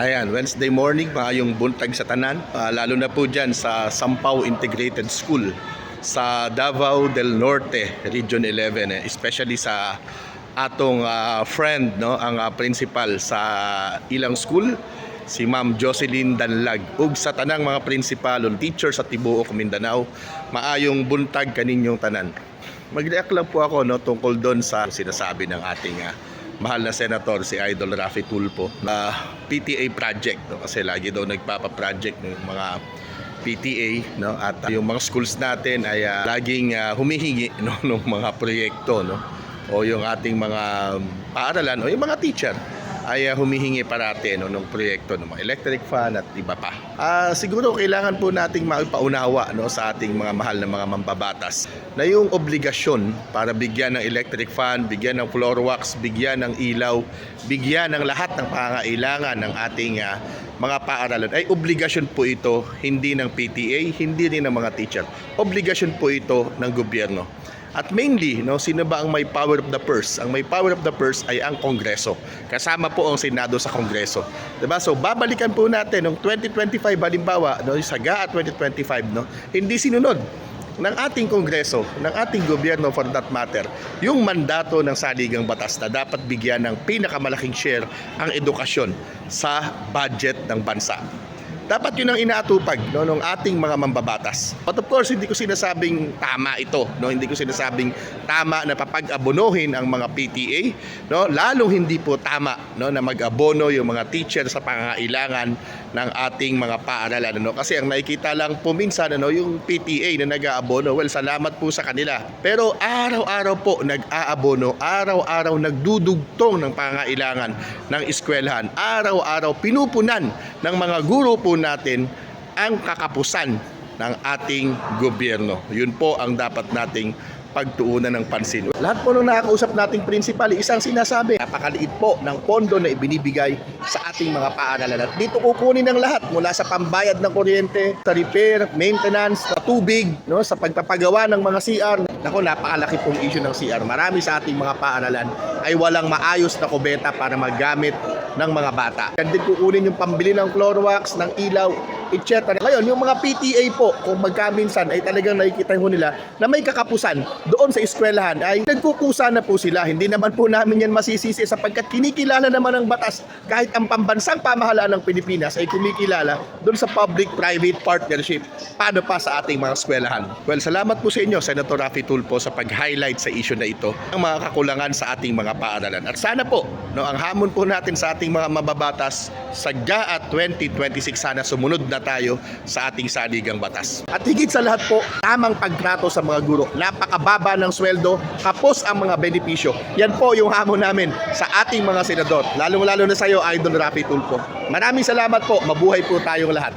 Ayan, Wednesday morning, maayong buntag sa tanan, lalo na po dyan sa Sampaw Integrated School sa Davao del Norte, Region 11, especially sa atong friend, no, ang principal sa ilang school, si Ma'am Jocelyn Danlag, ug sa tanang mga principal ug teacher sa tibuok Mindanao. Maayong buntag kaninyong tanan. Mag-react lang po ako, no, tungkol doon sa sinasabi ng ating mahal na senator, si Idol Raffy Tulfo, na PTA project, no? Kasi lagi daw nagpapa-project ng mga PTA, no? At yung mga schools natin ay laging humihingi, no, ng mga proyekto, no? O yung ating mga paaralan o yung mga teacher ay humihingi parati, no, ng proyekto ng mga electric fan at iba pa. Siguro kailangan po nating maipaunawa, no, sa ating mga mahal na mga mambabatas na yung obligasyon para bigyan ng electric fan, bigyan ng floor wax, bigyan ng ilaw, bigyan ng lahat ng pangangailangan ng ating mga paaralan ay obligasyon po ito, hindi ng PTA, hindi rin ng mga teacher. Obligasyon po ito ng gobyerno. At mainly, no, sino ba ang may power of the purse? Ang may power of the purse ay ang Kongreso. Kasama po ang Senado sa Kongreso. Diba? So babalikan po natin noong 2025 halimbawa, no, sa GAA 2025, no, hindi sinunod ng ating Kongreso, ng ating gobyerno for that matter, yung mandato ng saligang batas na dapat bigyan ng pinakamalaking share ang edukasyon sa budget ng bansa. Dapat yun ang inaatupag, no, ng ating mga mambabatas. But of course, hindi ko sinasabing tama ito, no? Hindi ko sinasabing tama na papag-abonohin ang mga PTA, no? Lalong hindi po tama, no, na mag-abono yung mga teacher sa pangangailangan ng ating mga paaralan, no? Kasi ang nakikita lang po minsan, ano, yung PTA na nag-aabono, well, salamat po sa kanila. Pero araw-araw po nag-aabono, araw-araw nagdudugtong ng pangangailangan ng eskwelahan, araw-araw pinupunan ng mga guro po natin ang kakapusan ng ating gobyerno. Yun po ang dapat nating pagtuunan ng pansin. Lahat po nung nakakausap nating principal, isang sinasabi, napakaliit po ng pondo na ibinibigay sa ating mga paaralan. At dito kukunin ng lahat mula sa pambayad ng kuryente, sa repair, maintenance, sa tubig, no, sa pagpapagawa ng mga CR. Nako, napakalaki pong issue ng CR. Marami sa ating mga paaralan ay walang maayos na kubeta para magamit ng mga bata. Yan din kukunin yung pambili ng floor wax, ng ilaw, etc. Ngayon, yung mga PTA po, kung magkaminsan ay talagang nakikita ho nila na may kakapusan doon sa eskwelahan, ay nagkukusa na po sila. Hindi naman po namin yan masisisi sapagkat kinikilala naman ng batas kahit ang pambansang pamahalaan ng Pilipinas ay kumikilala doon sa public-private partnership. Paano pa sa ating mga eskwelahan? Well, salamat po sa inyo, Senator Raffy Tulfo, sa pag-highlight sa issue na ito ang mga kakulangan sa ating mga paaralan. At sana po, no, ang hamon po natin sa ating mga mababatas sa GAA 2026, sana sumunod na tayo sa ating saligang batas. At higit sa lahat po, tamang pagtrato sa mga guro. Napakababa ng sweldo, kapos ang mga benepisyo. Yan po yung hamon namin sa ating mga senador. Lalo na sa iyo, Idol Raffy Tulfo. Maraming salamat po. Mabuhay po tayong lahat.